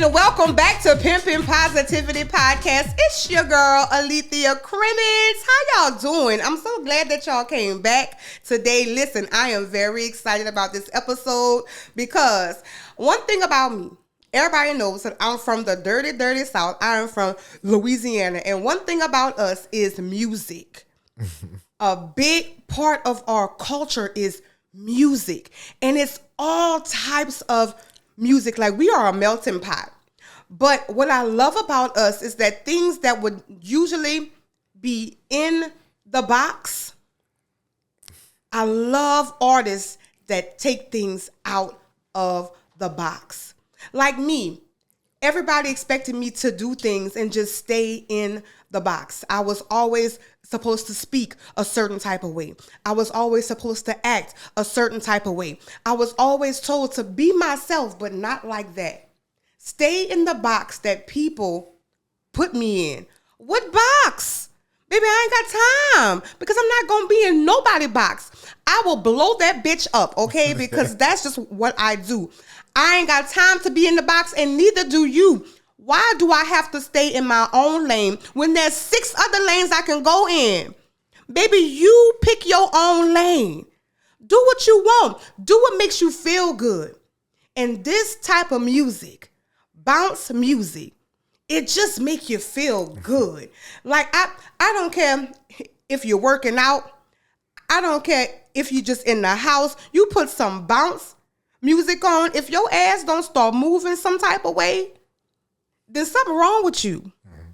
And welcome back to Pimpin' Positivity Podcast. It's your girl, Alethea Crimmins. How y'all doing? I'm so glad that y'all came back today. Listen, I am very excited about this episode because one thing about me, everybody knows that I'm from the dirty, dirty South. I am from Louisiana. And one thing about us is music. A big part of our culture is music. And it's all types of music. Like, we are a melting pot. But what I love about us is that things that would usually be in the box, I love artists that take things out of the box. Like me, everybody expected me to do things and just stay in the box. I was always supposed to speak a certain type of way. I was always supposed to act a certain type of way. I was always told to be myself, but not like that. Stay in the box that people put me in. What box? Baby, I ain't got time because I'm not going to be in nobody box. I will blow that bitch up, okay? Because that's just what I do. I ain't got time to be in the box, and neither do you. Why do I have to stay in my own lane when there's 6 other lanes I can go in? Baby, you pick your own lane. Do what you want. Do what makes you feel good. And this type of music, bounce music, it just make you feel good. Like, I don't care if you're working out. I don't care if you're just in the house. You put some bounce music on. If your ass don't start moving some type of way, there's something wrong with you. Mm-hmm.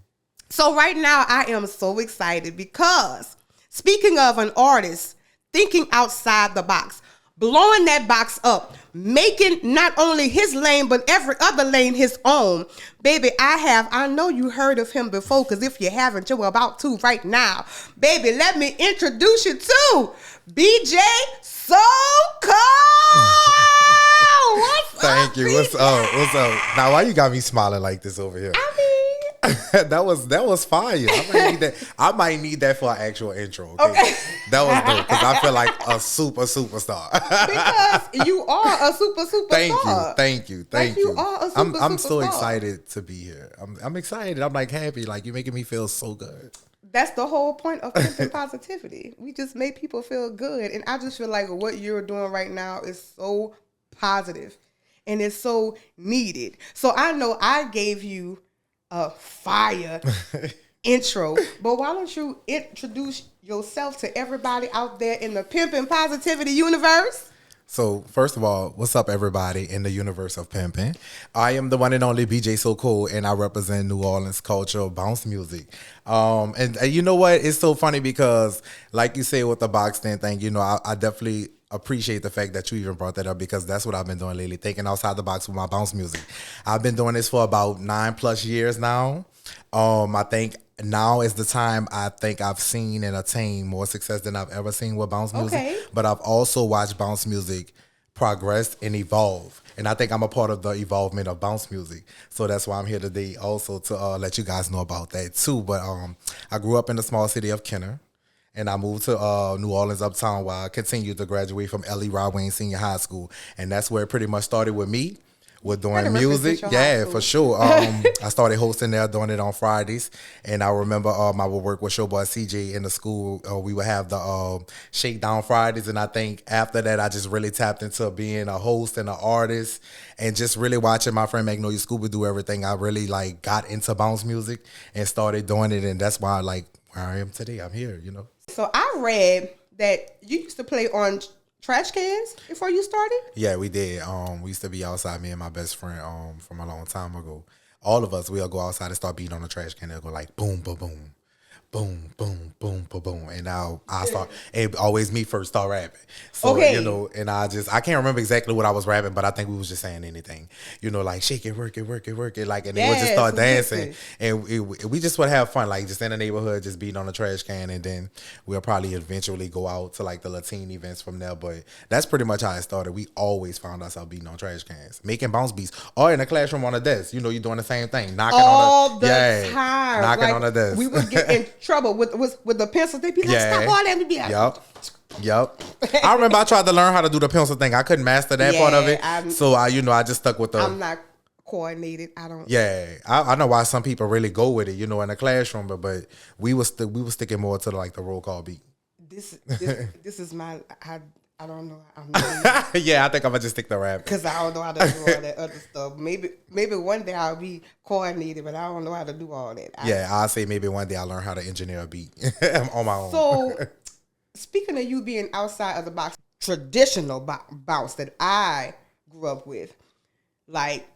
So right now, I am so excited because speaking of an artist thinking outside the box, blowing that box up, making not only his lane, but every other lane his own. Baby, I know you heard of him before, because if you haven't, you're about to right now. Baby, let me introduce you to BJ So Cold. Thank you. What's up? What's up? Now, why you got me smiling like this over here? that was fire. I might need that for an actual intro. Okay. That was dope because I feel like a superstar. Because you are a superstar. Thank you. You are a I'm so superstar. excited to be here. I'm excited. I'm like happy. Like, you're making me feel so good. That's the whole point of Pimpin' Positivity. We just make people feel good, and I just feel like what you're doing right now is so positive, and it's so needed. So I know I gave you a fire intro, but why don't you introduce yourself to everybody out there in the Pimpin' Positivity universe? So, first of all, what's up, everybody in the universe of pimping? I am the one and only BJ So Cool, and I represent New Orleans culture of bounce music. And you know what? It's so funny because, like you say with the box stand thing, you know, I definitely appreciate the fact that you even brought that up because that's what I've been doing lately, thinking outside the box with my bounce music. I've been doing this for about 9+ years now. I think now is the time I think I've seen and attained more success than I've ever seen with bounce music. Okay. But I've also watched bounce music progress and evolve. And I think I'm a part of the evolvement of bounce music. So that's why I'm here today also to let you guys know about that too. But I grew up in the small city of Kenner. And I moved to New Orleans uptown where I continued to graduate from L.E. Rod Wayne Senior High School. And that's where it pretty much started with me. With doing music, yeah, for sure. I started hosting there, doing it on Fridays, and I remember I would work with Showboy CJ in the school. We would have the Shakedown Fridays, and I think after that, I just really tapped into being a host and an artist, and just really watching my friend Magnolia Scuba do everything. I really like got into bounce music and started doing it, and that's why where I am today. I'm here, you know. So I read that you used to play on trash cans before you started? Yeah, we did. We used to be outside, me and my best friend, from a long time ago. All of us, we'll go outside and start beating on the trash can. They'll go like boom, boom, boom, boom, boom, boom, boom, boom. And now I start, it always me first start rapping. So, okay. You know, and I can't remember exactly what I was rapping, but I think we was just saying anything. You know, like shake it, work it, work it, work it. Like, and they would just start dancing. And we just would have fun, like just in the neighborhood, just beating on the trash can. And then we'll probably eventually go out to like the Latin events from there. But that's pretty much how it started. We always found ourselves beating on trash cans, making bounce beats. Or in the classroom on the desk, you know, you're doing the same thing. Knocking all the time. Knocking on the desk. We would get in trouble with the pencil. They'd be like, stop all that. We'd be like, Yep. I remember I tried to learn how to do the pencil thing. I couldn't master that part of it. So I just stuck with the. I'm not coordinated. I don't. Yeah, I know why some people really go with it, you know, in the classroom, but we was sticking more to like the roll call beat. This is my. I don't know. I'm not, Yeah, I think I'm gonna just stick to rap because I don't know how to do all that other stuff. Maybe one day I'll be coordinated, but I don't know how to do all that. Yeah, I'll say maybe one day I'll learn how to engineer a beat on my own. So, speaking of you being outside of the box, traditional bounce that I grew up with, like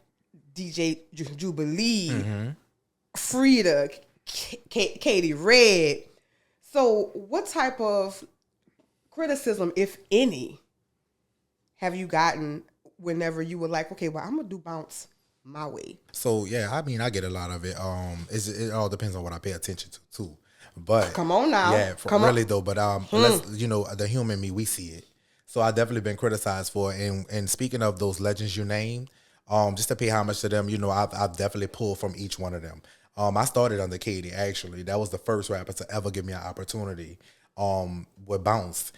DJ Jubilee, Frida, Katie Red. So, what type of criticism, if any, have you gotten whenever you were like, okay, well, I'm gonna do bounce my way? So yeah, I mean, I get a lot of it. It all depends on what I pay attention to too. But Come on now, yeah, really though. But let's, you know, the human me, we see it. So I definitely been criticized for it. And speaking of those legends you named, just to pay homage to them, you know, I've definitely pulled from each one of them. I started under Katie, actually. That was the first rapper to ever give me an opportunity with bounce.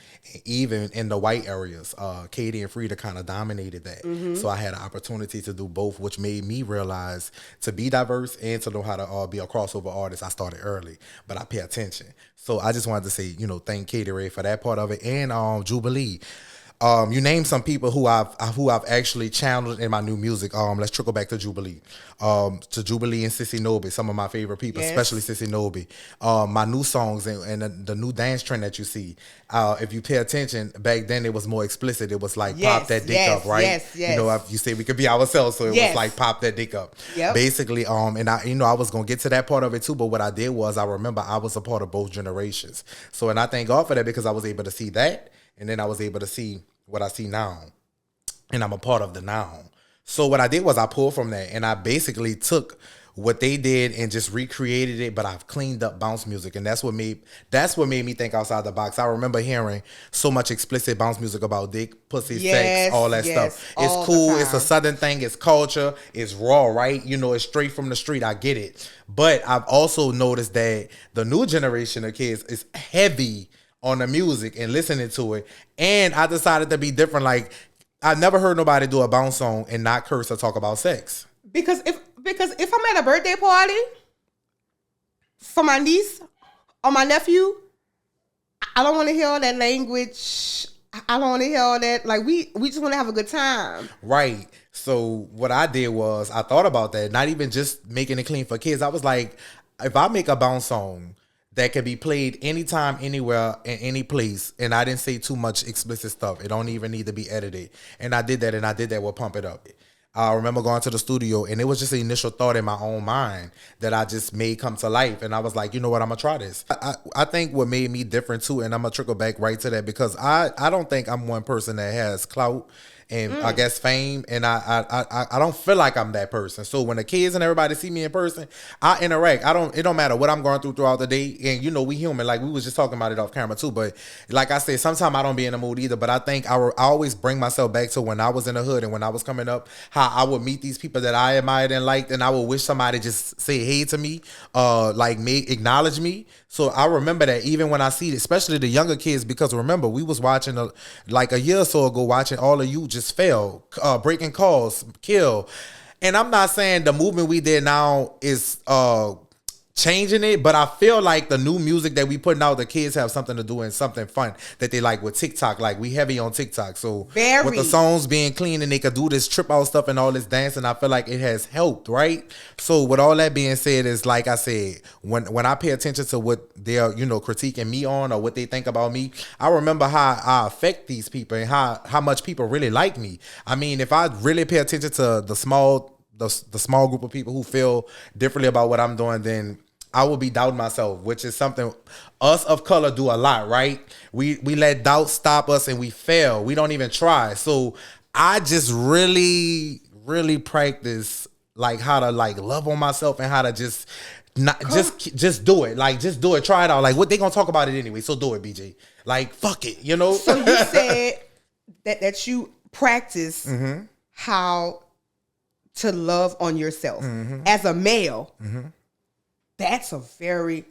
Even in the white areas, Katie and Frida kind of dominated that. So I had an opportunity to do both, which made me realize to be diverse and to know how to be a crossover artist. I started early, but I pay attention. So I just wanted to say, you know, thank Katie Ray for that part of it, and Jubilee. You named some people who I've actually channeled in my new music. Let's trickle back to Jubilee. To Jubilee and Sissy Nobi, some of my favorite people, especially Sissy Nobi. My new songs and the new dance trend that you see. If you pay attention, back then it was more explicit. It was like pop that dick up, right? Yes. You know, if you say we could be ourselves, so it was like pop that dick up. Yep. Basically, and I, you know, I was gonna get to that part of it too. But what I did was I remember I was a part of both generations. So, and I thank God for that, because I was able to see that, and then I was able to see what I see now, and I'm a part of the now. So what I did was I pulled from that, and I basically took what they did and just recreated it, but I've cleaned up bounce music, and that's what made me think outside the box. I remember hearing so much explicit bounce music about dick, pussy, sex, all that stuff. It's cool. It's a southern thing. It's culture. It's raw, right? You know, it's straight from the street. I get it. But I've also noticed that the new generation of kids is heavy on the music and listening to it. And I decided to be different. Like, I never heard nobody do a bounce song and not curse or talk about sex. Because if I'm at a birthday party for my niece or my nephew, I don't want to hear all that language. I don't want to hear all that. Like, we just want to have a good time. Right. So what I did was I thought about that, not even just making it clean for kids. I was like, if I make a bounce song that can be played anytime, anywhere, in any place, and I didn't say too much explicit stuff. It don't even need to be edited. And I did that with Pump It Up. I remember going to the studio, and it was just an initial thought in my own mind that I just made come to life. And I was like, you know what, I'm going to try this. I think what made me different too, and I'm going to trickle back right to that, because I don't think I'm one person that has clout and I guess fame, and I don't feel like I'm that person. So when the kids and everybody see me in person, I interact. It don't matter what I'm going throughout the day, and you know, we human. Like, we was just talking about it off camera too. But like I said, sometimes I don't be in the mood either. But I think I always bring myself back to when I was in the hood and when I was coming up, how I would meet these people that I admired and liked, and I would wish somebody just say hey to me, acknowledge me. So I remember that even when I see it, especially the younger kids, because remember, we was watching like a year or so ago, watching all of you just fail, breaking calls, kill. And I'm not saying the movement we did now is changing it, but I feel like the new music that we putting out, the kids have something to do and something fun that they like with TikTok. Like, we heavy on TikTok, so with the songs being clean and they could do this trip out stuff and all this dancing, I feel like it has helped, right? So with all that being said, is like I said, when I pay attention to what they're, you know, critiquing me on or what they think about me, I remember how I affect these people and how much people really like me. I mean, if I really pay attention to the small group of people who feel differently about what I'm doing, then I will be doubting myself, which is something us of color do a lot, right? We let doubt stop us and we fail. We don't even try. So I just really, really practice like how to like love on myself and how to just do it. Like, just do it. Try it out. Like, what they gonna talk about it anyway? So do it, BJ. Like, fuck it, you know? So you said that you practice how to love on yourself as a male. That's a very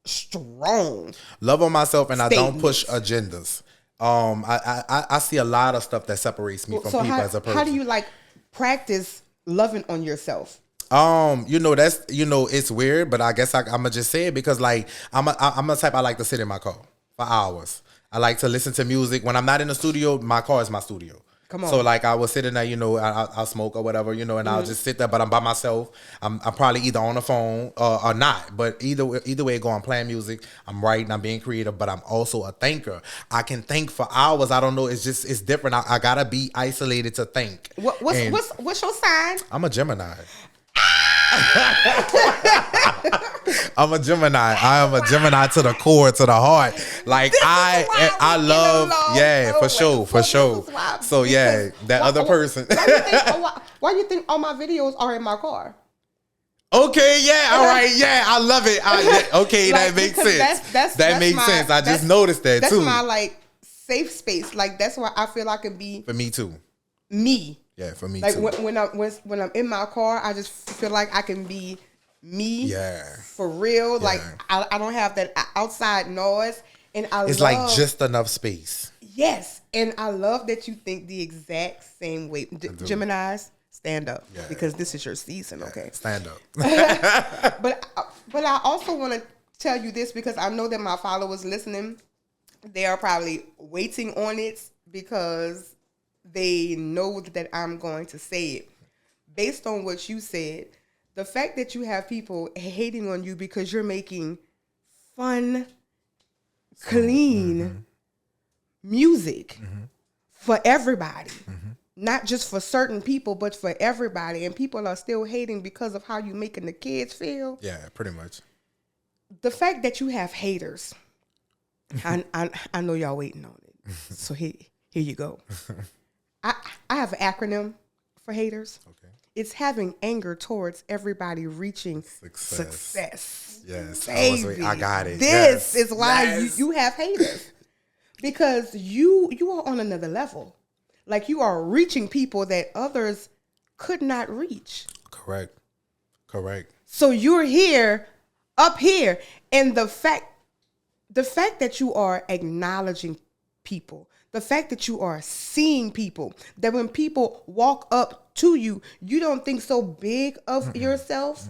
strong love on myself, and statement. I don't push agendas. I see a lot of stuff that separates me from people as a person. How do you like practice loving on yourself? That's it's weird, but I guess I'm gonna just say it because like I'm a type I like to sit in my car for hours. I like to listen to music when I'm not in the studio. My car is my studio. Come on. So like I was sitting there, I'll smoke or whatever, and I'll just sit there, but I'm by myself. I'm probably either on the phone or not, but either way, I'm playing music. I'm writing. I'm being creative, but I'm also a thinker. I can think for hours. I don't know. It's different. I gotta be isolated to think. What's your sign? I'm a Gemini. I'm a Gemini. I am a Gemini to the core, to the heart. Like I love, for sure. So yeah, that other person. Why do you think all my videos are in my car? Okay, yeah, all right, yeah, I love it. Okay, like, that makes sense. That makes sense. I just noticed that too. That's my like safe space. Like that's why I feel I can be. For me too. Me. Yeah, for me like too. Like when I'm in my car, I just feel like I can be me. Yeah. For real. Yeah. Like I don't have that outside noise, and it's like just enough space. Yes, and I love that you think the exact same way. Geminis, stand up because this is your season. Okay, stand up. But I also want to tell you this because I know that my followers listening, they are probably waiting on it because they know that I'm going to say it. Based on what you said, the fact that you have people hating on you because you're making fun, clean music for everybody. Not just for certain people, but for everybody. And people are still hating because of how you making the kids feel. Yeah, pretty much. The fact that you have haters, I know y'all waiting on it. So here you go. I have an acronym for haters. Okay. It's having anger towards everybody reaching success. Yes. Baby, I got it. This is why you have haters. Because you are on another level. Like you are reaching people that others could not reach. Correct. So you're up here. And the fact that you are acknowledging people, the fact that you are seeing people, that when people walk up to you, you don't think so big of yourself.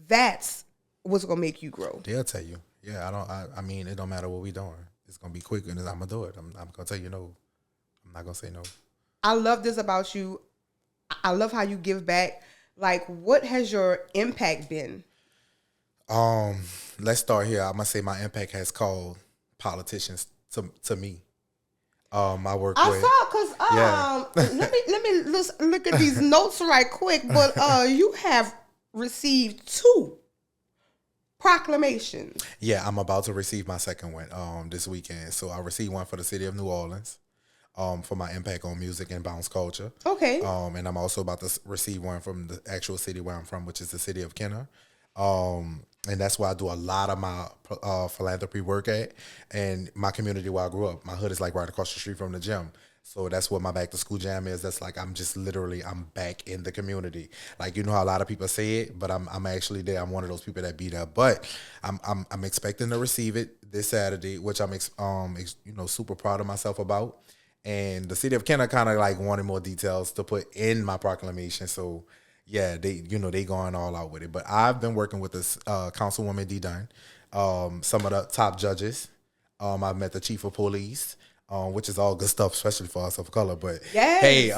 That's what's gonna make you grow. They'll tell you. Yeah, I mean, it don't matter what we doing. It's gonna be quick, and I'm gonna do it. I'm gonna tell you no. I'm not gonna say no. I love this about you. I love how you give back. Like, what has your impact been? Let's start here. I'm gonna say my impact has called politicians to me. I work with. I saw because let me look at these notes right quick. But you have received 2 proclamations. Yeah, I'm about to receive my second one this weekend. So I received one for the city of New Orleans, for my impact on music and bounce culture. Okay. And I'm also about to receive one from the actual city where I'm from, which is the city of Kenner. And that's where I do a lot of my philanthropy work at. And my community where I grew up, my hood is like right across the street from the gym. So that's what my back to school jam is. That's like I'm back in the community. Like, you know how a lot of people say it, but I'm actually there. I'm one of those people that be there. But I'm expecting to receive it this Saturday, which I'm super proud of myself about. And the city of Kenner kind of like wanted more details to put in my proclamation. So yeah, they going all out with it. But I've been working with this Councilwoman D. Dunn, some of the top judges. I've met the chief of police, which is all good stuff, especially for us of color. But hey,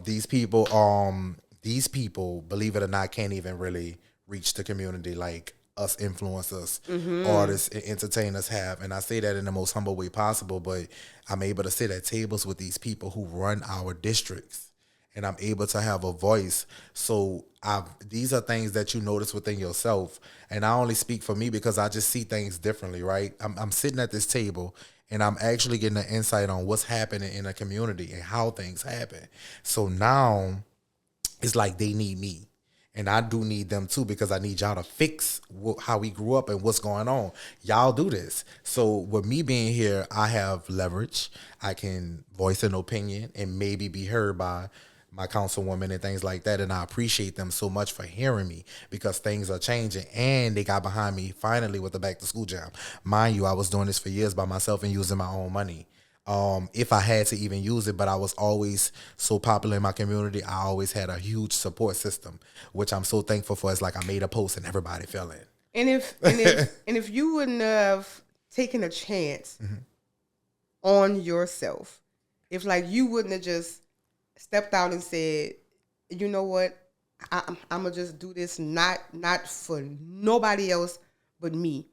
these people, believe it or not, can't even really reach the community like us influencers, artists, and entertainers have. And I say that in the most humble way possible, but I'm able to sit at tables with these people who run our districts. And I'm able to have a voice. So these are things that you notice within yourself. And I only speak for me because I just see things differently, right? I'm sitting at this table and I'm actually getting an insight on what's happening in a community and how things happen. So now it's like they need me. And I do need them too because I need y'all to fix how we grew up and what's going on. Y'all do this. So with me being here, I have leverage. I can voice an opinion and maybe be heard by my councilwoman and things like that. And I appreciate them so much for hearing me because things are changing and they got behind me finally with the back to school jam. Mind you, I was doing this for years by myself and using my own money. if I had to even use it, but I was always so popular in my community. I always had a huge support system, which I'm so thankful for. It's like I made a post and everybody fell in. And if you wouldn't have taken a chance on yourself, if like you wouldn't have just stepped out and said, you know what, I'm gonna just do this not for nobody else but me.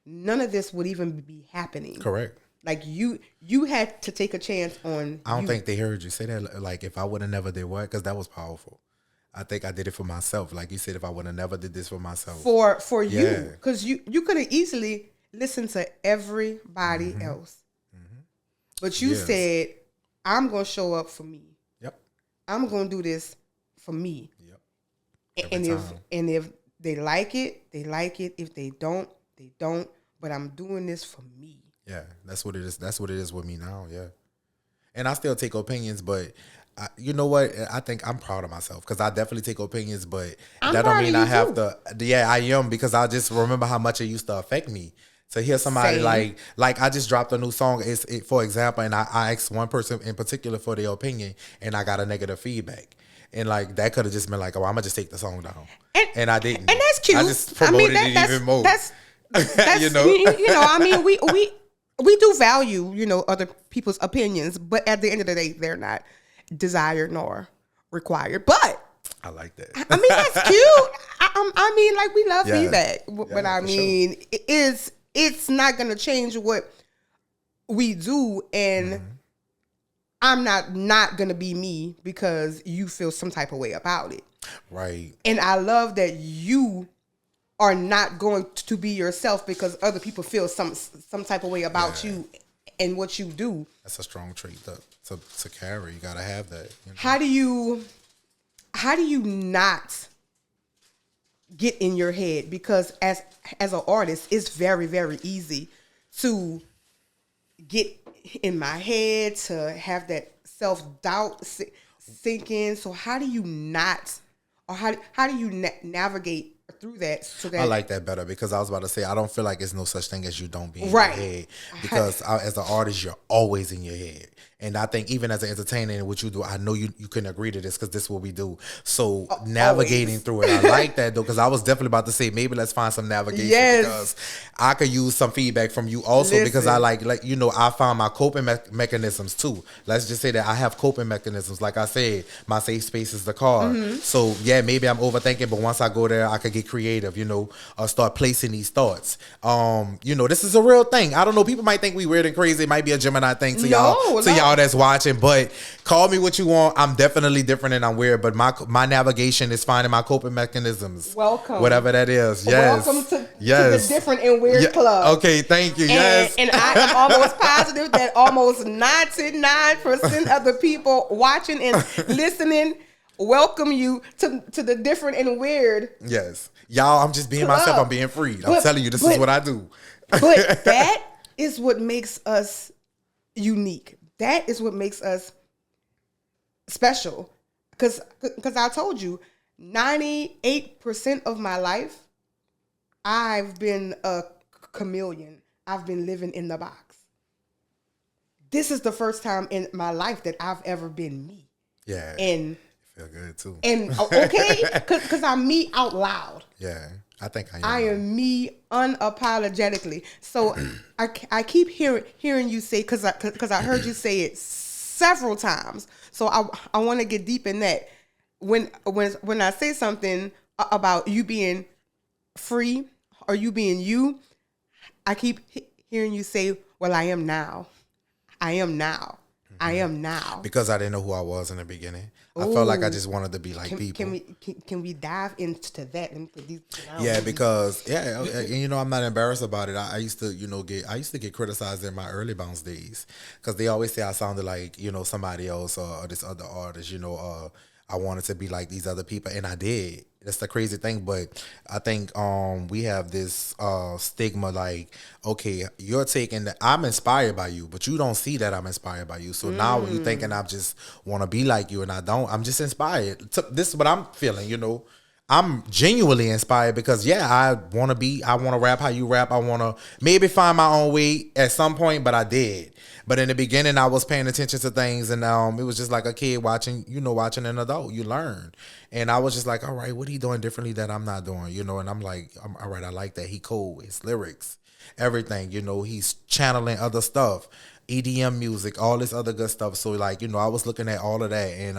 None of this would even be happening. Correct. Like you had to take a chance on. I don't think they heard you say that. Like if I would have never did what, because that was powerful. I think I did it for myself. Like you said, if I would have never did this for myself. For you, because you could have easily listened to everybody else, but you said, "I'm gonna show up for me. Yep. I'm gonna do this for me." Yep. And if they like it, they like it. If they don't, they don't. But I'm doing this for me. Yeah, that's what it is. That's what it is with me now. Yeah, and I still take opinions, but you know what? I think I'm proud of myself because I definitely take opinions, but that don't mean I have to. Yeah, I am, because I just remember how much it used to affect me. To hear somebody like I just dropped a new song, for example, and I asked one person in particular for their opinion, and I got a negative feedback. And like that could have just been like, oh, I'm gonna just take the song down, and I didn't. And that's cute. I just promoted it even more. That's you know. I mean, we do value other people's opinions, but at the end of the day, they're not desired nor required. But I like that. I mean, that's cute. I mean, like we love feedback, but I mean, sure. It's not gonna change what we do, and I'm not gonna be me because you feel some type of way about it. Right. And I love that you are not going to be yourself because other people feel some type of way about you and what you do. That's a strong trait to carry. You gotta have that. You know? How do you not get in your head? Because as an artist, it's very, very easy to get in my head, to have that self-doubt sink in. So how do you not, or how do you navigate through that? So that I like that better, because I was about to say I don't feel like it's no such thing as you don't be in right. your head, because as an artist you're always in your head. And I think even as an entertainer and what you do, I know you couldn't agree to this because this is what we do. So navigating through it, I like that though, because I was definitely about to say maybe let's find some navigation, because I could use some feedback from you also. Listen. Because I like I found my coping mechanisms too. Let's just say that I have coping mechanisms. Like I said, my safe space is the car. So yeah, maybe I'm overthinking, but once I go there, I could get creative. Start placing these thoughts. This is a real thing. I don't know. People might think we weird and crazy. It might be a Gemini thing to y'all that's watching, but call me what you want. I'm definitely different and I'm weird, but my navigation is finding my coping mechanisms. Wwelcome, whatever that is. Yes, welcome to the different and weird club. Okay, thank you. And I am almost positive that almost 99% of the people watching and listening welcome you to the different and weird. Yes, y'all. I'm just being myself. I'm being free. I'm telling you, this is what I do. But that is what makes us unique. That is what makes us special. Because I told you, 98% of my life, I've been a chameleon. I've been living in the box. This is the first time in my life that I've ever been me. Yeah. And feel good too. And okay, because I'm me out loud. Yeah. I think I am. I am me unapologetically. So I keep hearing you say, because I heard you say it several times. So I want to get deep in that. When I say something about you being free or you being you, I keep hearing you say, well, I am now. I am now. I am now. Because I didn't know who I was in the beginning. I felt like I just wanted to be like people. Can we dive into that? Yeah, because I'm not embarrassed about it. I used to get criticized in my early bounce days, because they always say I sounded like somebody else or this other artist. I wanted to be like these other people, and I did. That's the crazy thing. But I think we have this stigma, like, okay, you're taking that I'm inspired by you, but you don't see that I'm inspired by you. So now you thinking I just want to be like you, and I don't. I'm just inspired. This is what I'm feeling, I'm genuinely inspired because I want to rap how you rap. I want to maybe find my own way at some point, but I did. But in the beginning, I was paying attention to things, and it was just like a kid watching an adult. You learn, and I was just like, all right, what he doing differently that I'm not doing, And I'm like, all right, I like that. He cool. His lyrics, everything, he's channeling other stuff, EDM music, all this other good stuff. So like, I was looking at all of that, and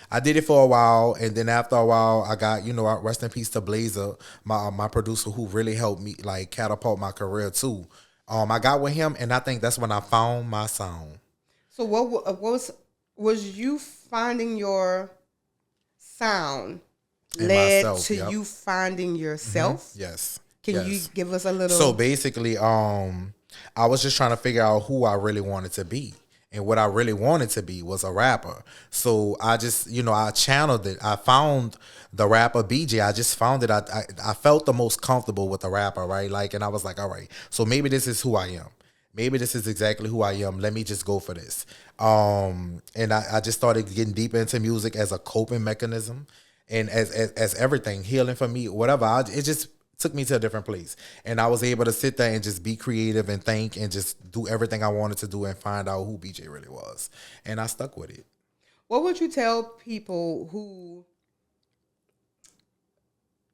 I did it for a while, and then after a while, I got rest in peace to Blazer, my producer, who really helped me like catapult my career too. I got with him, and I think that's when I found my sound. So what was you finding your sound And led myself, to yep. you finding yourself? Yes. Can you give us a little? So basically, I was just trying to figure out who I really wanted to be. And what I really wanted to be was a rapper. So I just, I channeled it. I found the rapper BJ. I just found it. I felt the most comfortable with the rapper, right? Like, and I was like, all right, so maybe this is who I am. Maybe this is exactly who I am. Let me just go for this. And I just started getting deeper into music as a coping mechanism and as everything, healing for me, whatever. It just took me to a different place, and I was able to sit there and just be creative and think and just do everything I wanted to do and find out who BJ really was, and I stuck with it. What would you tell people who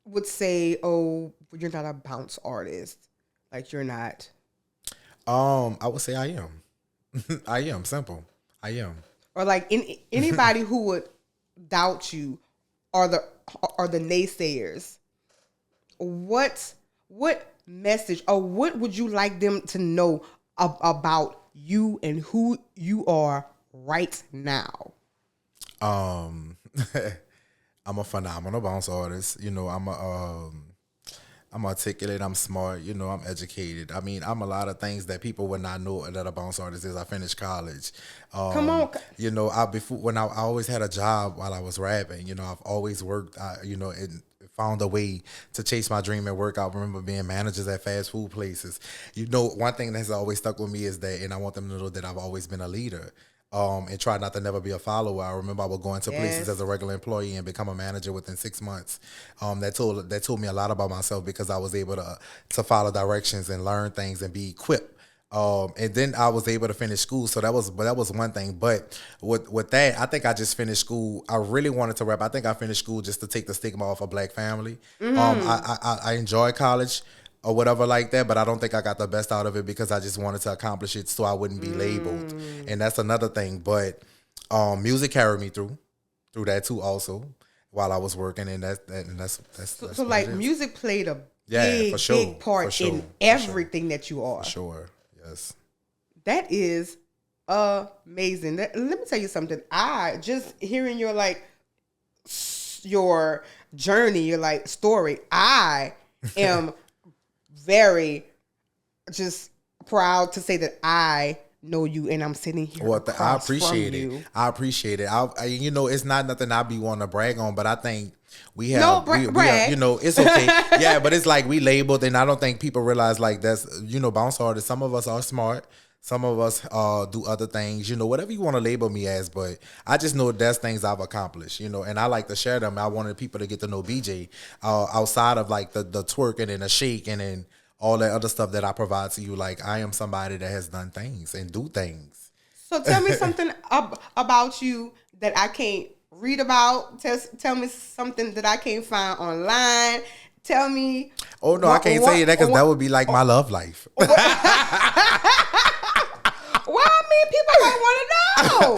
would say, "Oh, you're not a bounce artist, like you're not"? I would say I am. I am simple. I am. Or like anybody who would doubt you, or the naysayers. What message or what would you like them to know about you and who you are right now? I'm a phenomenal bounce artist. I'm articulate. I'm smart. I'm educated. I mean, I'm a lot of things that people would not know that a bounce artist is. I finished college. Come on. I always had a job while I was rapping. I've always worked. And found a way to chase my dream and work out. I remember being managers at fast food places. One thing that's always stuck with me is that, and I want them to know that I've always been a leader. And try not to never be a follower. I remember I would go into places as a regular employee and become a manager within 6 months. That told me a lot about myself because I was able to follow directions and learn things and be equipped. And then I was able to finish school, so that was one thing. But with that, I think I just finished school. I really wanted to rap. I think I finished school just to take the stigma off a black family. I enjoyed college or whatever like that, but I don't think I got the best out of it because I just wanted to accomplish it so I wouldn't be labeled. And that's another thing. But music carried me through that too also while I was working, and that's so like music played a big part in everything that you are. For sure. Yes. That is amazing. Let me tell you something. I just hearing your journey, your story. I am very just proud to say that I know you, and I'm sitting here. Well, I appreciate it. I appreciate it. It's not nothing I be wanting to brag on, but I think we have, brag. It's okay. Yeah, but it's like we labeled, and I don't think people realize that's, bounce artists. Some of us are smart. Some of us do other things, whatever you want to label me as. But I just know that's things I've accomplished, and I like to share them. I wanted people to get to know BJ outside of the twerking and the shaking and all that other stuff that I provide to you. Like, I am somebody that has done things and do things. So tell me something about you that I can't read about. Tell me something that I can't find online. Tell me. Oh, no, I can't tell you that because that would be like my love life. Well, I mean, people don't want to know.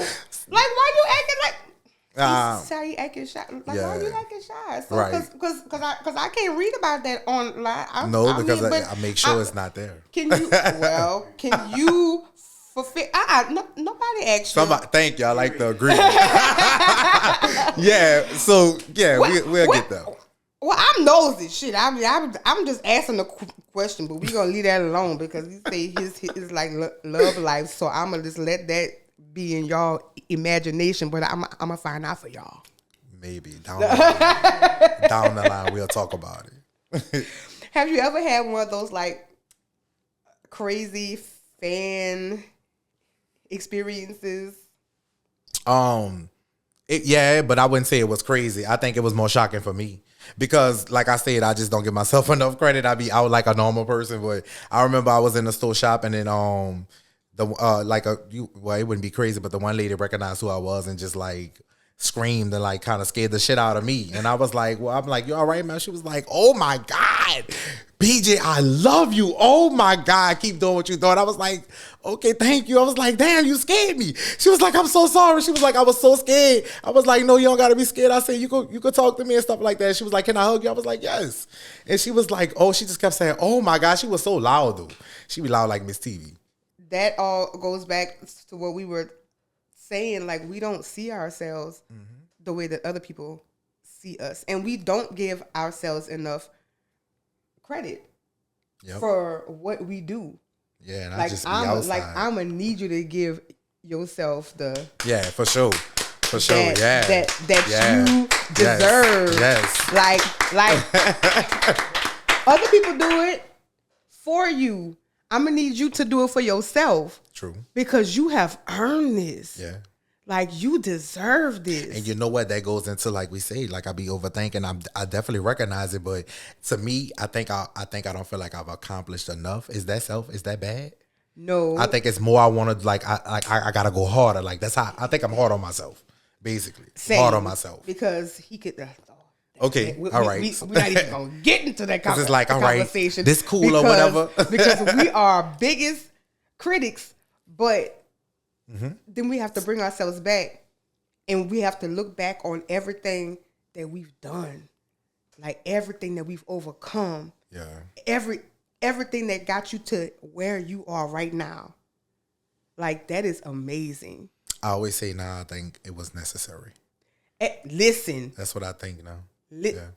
Like, why you acting like... How you acting shy? Why are you acting shy? So, right. Because I can't read about that online. I make sure it's not there. Can you fulfill? Nobody asked you. Thank you. I like the agreement. Yeah. So we'll get there. Well, I'm nosy. Shit, I'm just asking the question, but we're gonna leave that alone because you say his like love life. So I'm gonna just let that be in y'all imagination, but I'm gonna find out for y'all. Maybe down the line we'll talk about it. Have you ever had one of those crazy fan experiences? Yeah, but I wouldn't say it was crazy. I think it was more shocking for me because, like I said, I just don't give myself enough credit. I be out like a normal person, but I remember I was in the store shopping and well, it wouldn't be crazy, but the one lady recognized who I was and just like screamed and like kind of scared the shit out of me. And I was like, well, I'm like, you all right, man? She was like, oh my God, BJ, I love you. Oh my God, keep doing what you're doing. I was like, okay, thank you. I was like, damn, you scared me. She was like, I'm so sorry. She was like, I was so scared. I was like, no, you don't gotta be scared. I said, you could talk to me and stuff like that. She was like, can I hug you? I was like, yes. And she was like, oh, she just kept saying, oh my God. She was so loud though. She be loud like Miss TV. That all goes back to what we were saying. Like, we don't see ourselves the way that other people see us. And we don't give ourselves enough credit for what we do. Yeah, and like, I just be outside. Like, I'm going to need you to give yourself the... Yeah, for sure. For sure, that you deserve. Yes. Like other people do it for you. I'm going to need you to do it for yourself. True. Because you have earned this. Yeah. Like, you deserve this. And you know what? That goes into, like we say, like I be overthinking. I definitely recognize it. But to me, I think I don't feel like I've accomplished enough. Is that bad? No. I think it's more I want to, like, I got to go harder. Like, that's how, I think I'm hard on myself, basically. Same, hard on myself. Because he could... Okay, all right. We're not even going to get into that it's like, all right, conversation. this cool or whatever. Because we are our biggest critics, but then we have to bring ourselves back and we have to look back on everything that we've done, like everything that we've overcome. Yeah. Everything that got you to where you are right now. Like, that is amazing. I always say now I think it was necessary. Listen. That's what I think now.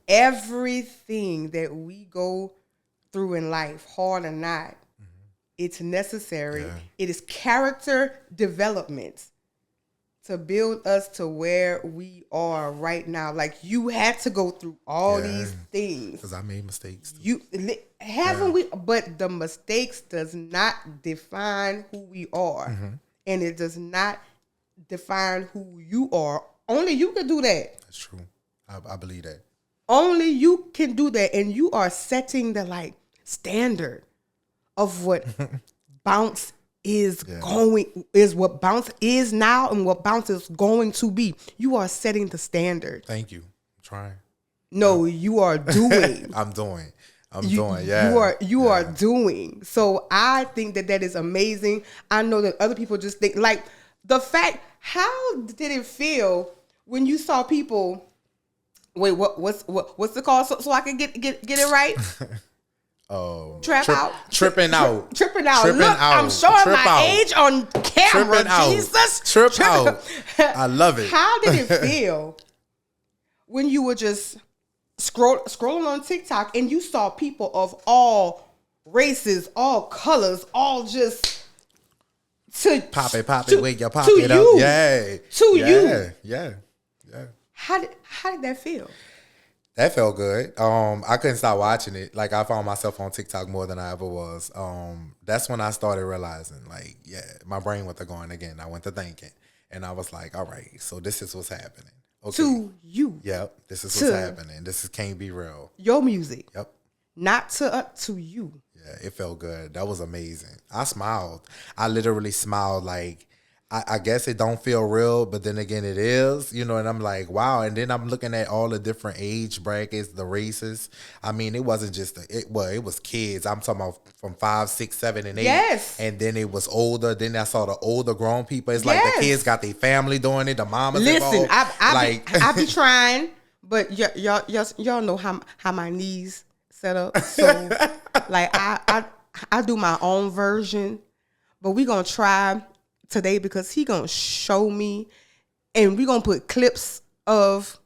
Everything that we go through in life, hard or not, it's necessary. Yeah. It is character development to build us to where we are right now. Like, you had to go through all these things. Because I made mistakes. Haven't we? But the mistakes does not define who we are. And it does not define who you are. Only you can do that. That's true. I believe that. Only you can do that. And you are setting the, like, standard of what bounce is what bounce is now and what bounce is going to be. You are setting the standard. Thank you. I'm trying. No, you are doing. I'm doing. Yeah. You are doing. So I think that is amazing. I know that other people just think, like, the fact, how did it feel when you saw people, wait, what's the call so I can get it right? Tripping out. Look, I'm showing my age on camera. Jesus. Trip out. I love it. How did it feel when you were just scrolling on TikTok and you saw people of all races, all colors, all just pop it, wake your pop it up. Yeah. You. Yeah. How did that feel? That felt good. I couldn't stop watching it. Like, I found myself on TikTok more than I ever was. That's when I started realizing, like, my brain went to going again. I went to thinking. And I was like, all right, so this is what's happening. Okay. To you. Yep. This is what's happening. This can't be real. Your music. Yep. Not to you. Yeah, it felt good. That was amazing. I smiled. I literally smiled like, I guess it don't feel real, but then again it is, and I'm like, wow. And then I'm looking at all the different age brackets, the races. I mean, it wasn't just, it was kids. I'm talking about from 5, 6, 7, and 8. Yes. And then it was older. Then I saw the older grown people. It's like the kids got their family doing it. The mamas involved. Listen, I be trying, but y'all know how my knees set up. So like I do my own version, but we gonna try today because he gonna show me, and we gonna put clips of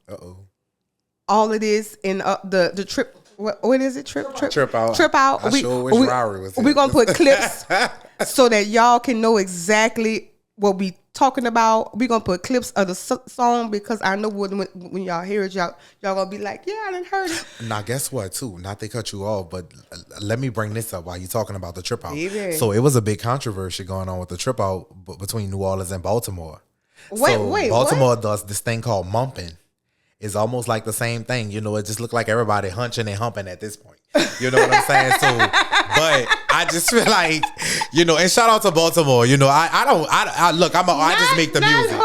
all of this in the trip. What is it? Trip out. I sure wish Rory was here. We gonna put clips so that y'all can know exactly what we talking about. We gonna put clips of the song because I know when y'all hear it, y'all gonna be like, yeah, I done heard it. Now, guess what, too? Not to cut you off, but let me bring this up while you're talking about the trip out. Baby. So it was a big controversy going on with the trip out between New Orleans and Baltimore. Wait, Baltimore what? does this thing called mumping. It's almost like the same thing. You know, it just look like everybody hunching and humping at this point. You know what I'm saying? So, but I just feel like, you know, and shout out to Baltimore. You know, I just make the music.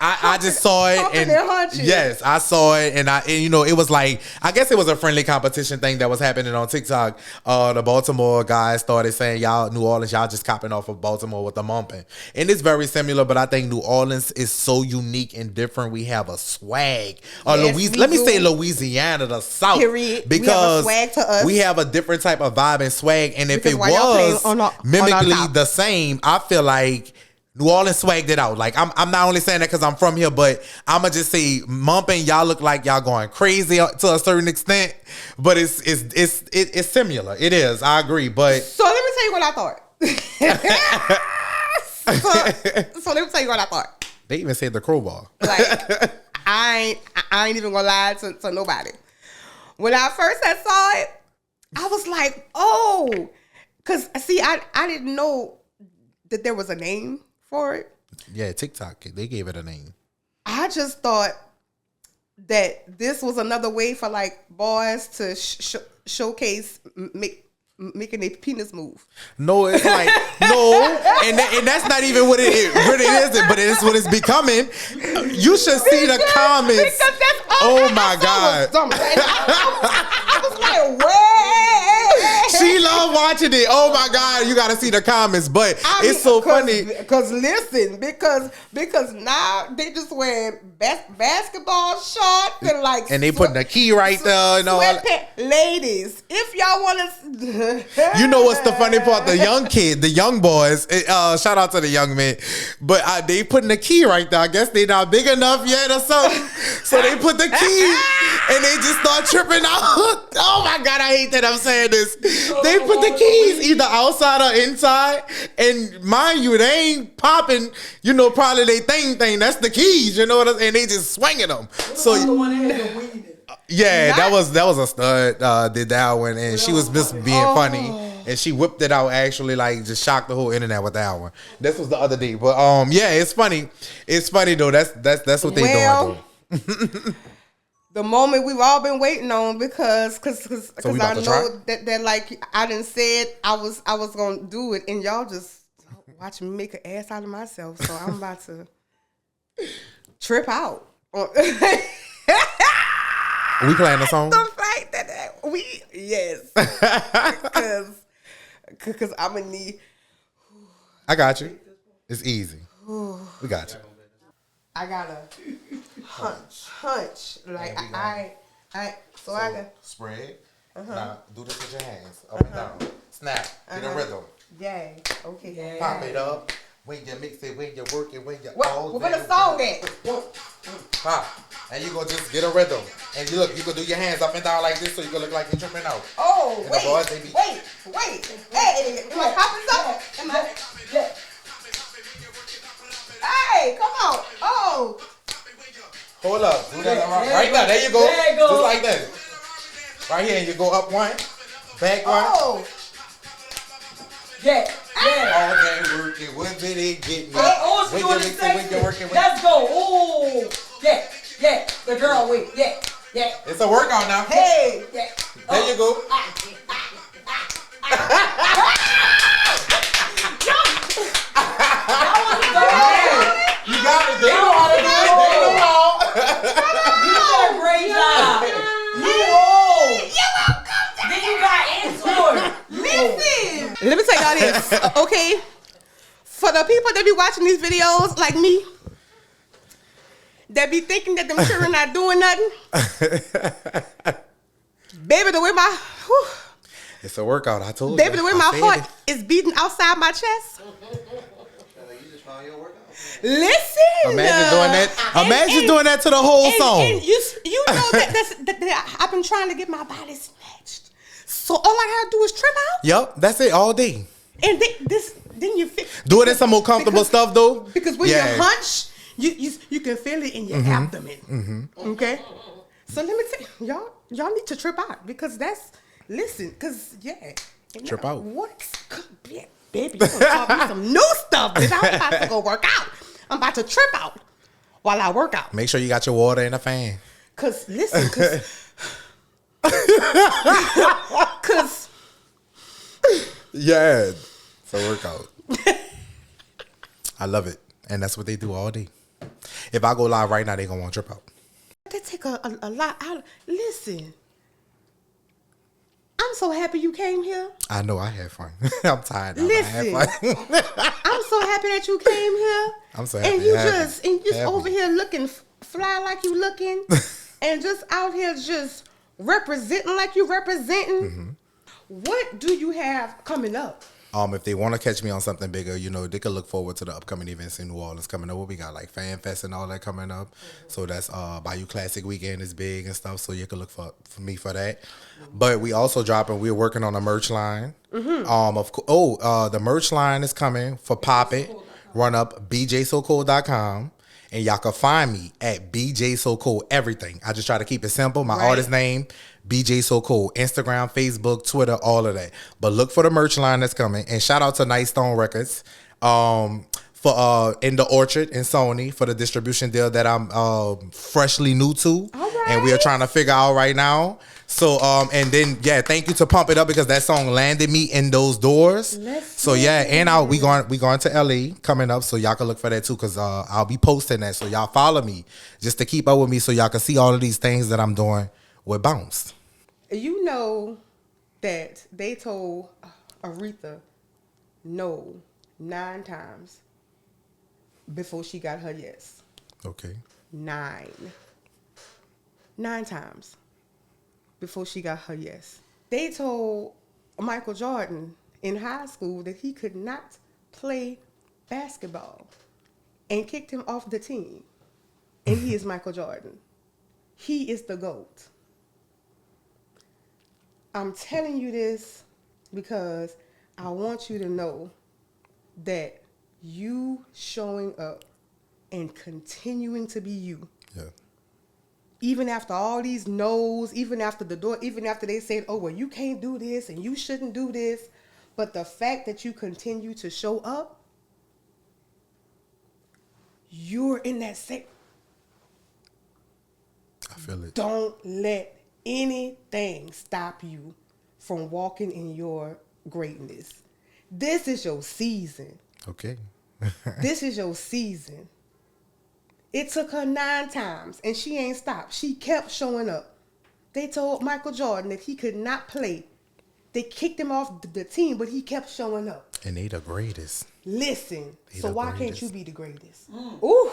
I just saw it and yes, I saw it and you know, it was like, I guess it was a friendly competition thing that was happening on TikTok. The Baltimore guys started saying, y'all New Orleans, y'all just copping off of Baltimore with the mumping. And it's very similar, but I think New Orleans is so unique and different. We have a swag. Let me say Louisiana, the South. Period. Because we have a swag to us. We have a different type of vibe and swag. And if Because it was mimically top. the same, I feel like New Orleans swagged it out. Like I'm not only saying that because I'm from here, but I'ma just say mumping. Y'all look like y'all going crazy to a certain extent, but it's similar. It is. I agree. But so let me tell you what I thought. so let me tell you what I thought. They even said the crowbar. Like I ain't even gonna lie to nobody. When I first saw it, I was like, oh, because see, I didn't know that there was a name for it. Yeah, TikTok, they gave it a name. I just thought that this was another way for like boys to showcase making their penis move. No, it's like no, and that's not even what it really is. But it's what it's becoming. You should see the comments. Because that's oh my God! I was like, where? She loved watching it. Oh my God, you got to see the comments. But it's so funny. Because listen, because now they just wearing basketball shorts and like, and they putting a key right there and all. Ladies, if y'all want to. You know what's the funny part? The young boys, shout out to the young men, but they putting the key right there. I guess they not big enough yet or something. So they put the key and they just start tripping out. Oh my God, I hate that I'm saying this. They put the keys either outside or inside. And mind you, they ain't popping, you know, probably they thing. That's the keys, you know what I'm saying? And they just swinging them. So yeah, that was a stud. Did that one, and she was just being funny, and she whipped it out. Actually, like just shocked the whole internet with that one. This was the other day, but yeah, it's funny. It's funny though. That's what they doing. Though. The moment we've all been waiting on because I know that like I didn't say it. I was gonna do it, and y'all just watch me make an ass out of myself. So I'm about to trip out. We playing the song? The fact that yes, because I'm gonna need. I got you. It's easy. We got you. I gotta hunch. Like I got spread. Now do this with your hands up and down. Snap. Get a rhythm. Yay. Okay. Yeah. Pop it up. When you mix it, when you work it, when you all day. Where the song at? Pop. And you gonna just get a rhythm. And you gonna do your hands up and down like this so you gonna look like you're tripping out. Oh, and wait. Hey, am I popping something? Am I? Yeah. Hey, come on. Oh. Hold up. Do that right now. There you go. Just like that. Right here. And you go up one. Back one. Oh. Yeah. All day working. What did it get me? When you're working. Let's go. Ooh. Yeah. The girl wait. Yeah. It's a workout now. Hey. Yeah. There you go. You got it. They know how to do it. They know how. You did a great job. Then you got into it. Listen. Let me tell y'all this, okay? For the people that be watching these videos like me, that be thinking that them children not doing nothing. Baby, the way my it's a workout, I told you. Baby, the way my heart is beating outside my chest. Listen. Imagine doing that. Imagine doing that to the whole song. And you know that I've been trying to get my body snatched. So all I gotta do is trip out. Yep, that's it all day. And then you feel. Do it in some more comfortable stuff though. Because when you hunch, you can feel it in your abdomen. Okay. So let me tell you, y'all need to trip out because because trip out. What? Baby, you're gonna tell me some new stuff that I'm about to go work out. I'm about to trip out. while I work out. Make sure you got your water and a fan. Cause listen, cause Yeah, it's a workout. I love it, and that's what they do all day. If I go live right now, they gonna want to trip out. that take a lot out. Listen, I'm so happy you came here. I know I had fun. I'm tired now. Listen, but I had fun. I'm so happy that you came here. I'm so happy. And you happy, just over here looking fly like you looking, and just out here just representing like you representing. Mm-hmm. What do you have coming up? If they want to catch me on something bigger, you know, they could look forward to the upcoming events in New Orleans coming up. We got like Fan Fest and all that coming up. Mm-hmm. So that's Bayou Classic Weekend is big and stuff. So you can look for me for that. Mm-hmm. But we also we're working on a merch line. Mm-hmm. The merch line is coming for Pop It. Run up bjsocool.com. And y'all can find me at BJ So Cool, everything. I just try to keep it simple. My artist name, BJ So Cool. Instagram, Facebook, Twitter, all of that. But look for the merch line that's coming. And shout out to Nightstone Records for In the Orchard in Sony for the distribution deal that I'm freshly new to. And we are trying to figure out right now. So, and then, thank you to Pump It Up because that song landed me in those doors. And we going to LA coming up, so y'all can look for that too because I'll be posting that. So y'all follow me just to keep up with me so y'all can see all of these things that I'm doing with Bounce. You know that they told Aretha no 9 times before she got her yes. Okay. 9 times before she got her yes. They told Michael Jordan in high school that he could not play basketball and kicked him off the team. And he is Michael Jordan. He is the GOAT. I'm telling you this because I want you to know that you showing up and continuing to be you. Yeah. Even after all these no's, even after the door, even after they said, oh, well, you can't do this and you shouldn't do this. But the fact that you continue to show up, you're in that same. I feel it. Don't let anything stop you from walking in your greatness. This is your season. Okay. This is your season. It took her 9 times, and she ain't stopped. She kept showing up. They told Michael Jordan that he could not play. They kicked him off the team, but he kept showing up. And they the greatest. Listen, They so the why greatest. can't you be the greatest? Ooh.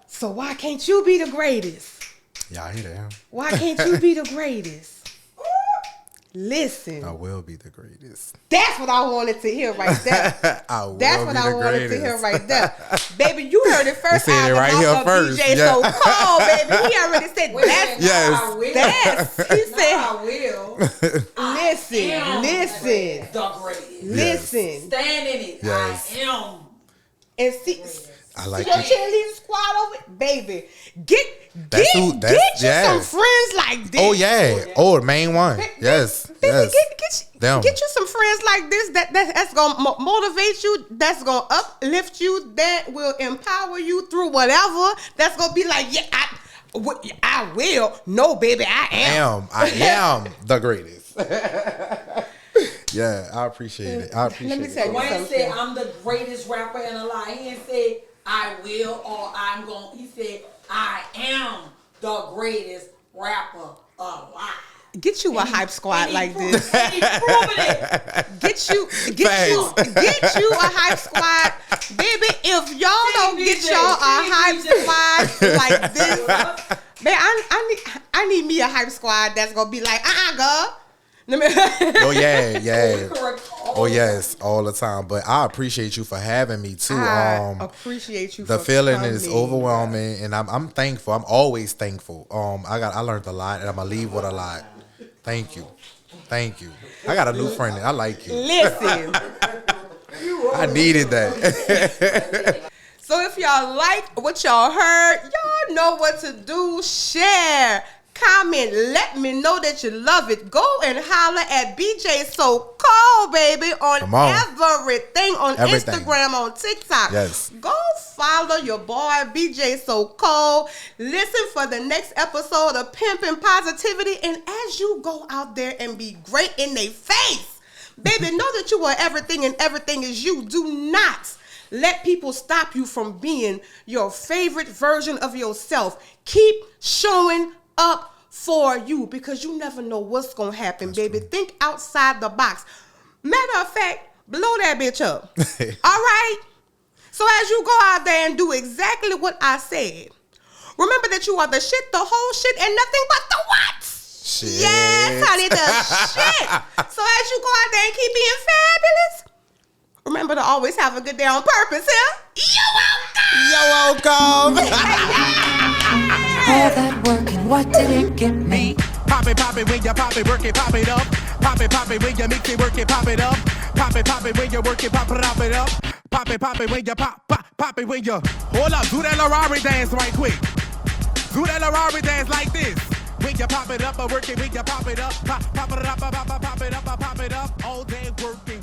So why can't you be the greatest? Y'all hear that? Huh? Why can't you be the greatest? Listen. I will be the greatest. That's what I wanted to hear right there. That's what I wanted to hear right there. Baby, you heard it first. You said it right here first. BJ So Cold, baby. He already said that's. Yes. I will. That's. He said. I will. Listen. The greatest. Listen. Stand in it. Yes. I am. And see. I like your it. cheerleading squad over it, baby. Get you yes. some friends like this. Oh yeah. Oh, the main one. Yes. Baby, Yes. get you some friends like this that's gonna motivate you, that's gonna uplift you, that will empower you through whatever. That's gonna be like, I will. No, baby, I am. I am the greatest. Yeah, I appreciate it. Let me tell you Wayne something. said, I'm the greatest rapper in a lie. He didn't say, I will or I'm going. He said, I am the greatest rapper alive. Get you a hype squad like this. And he proving it. Get you a hype squad, baby. If y'all don't get y'all a hype squad like this, man, I need me a hype squad that's gonna be like, girl. Oh yeah. Oh yes, all the time. But I appreciate you for having me too. I appreciate you. The for feeling coming. is overwhelming, and I'm thankful. I'm always thankful. I learned a lot, and I'm gonna leave with a lot. Thank you. I got a new friend. I like you. Listen, I needed that. so if y'all like what y'all heard, y'all know what to do. Share. Comment, let me know that you love it. Go and holler at BJ So Cold, baby, on everything, on Everything. Instagram, on TikTok. Yes. Go follow your boy BJ So Cold. Listen for the next episode of Pimpin' Positivity. And as you go out there and be great in their face, baby, know that you are everything and everything is you. Do not let people stop you from being your favorite version of yourself. Keep showing up for you because you never know what's going to happen, that's baby. True. Think outside the box. Matter of fact, blow that bitch up. All right? So as you go out there and do exactly what I said, remember that you are the shit, the whole shit, and nothing but the what? Shit. Yes, honey, the shit. So as you go out there and keep being fabulous, remember to always have a good day on purpose, You're welcome. All that work and what did it get me? Pop it when you pop it, work it, pop it up. Pop it when you mix it, work it, pop it up. Pop it when you work it, pop it up. Pop it when you pop it when you. Hold up, do that Larari dance right quick. Do that Larari dance like this. When you pop it up, or work it when you pop it up. Pop it up, pop it up. All day working.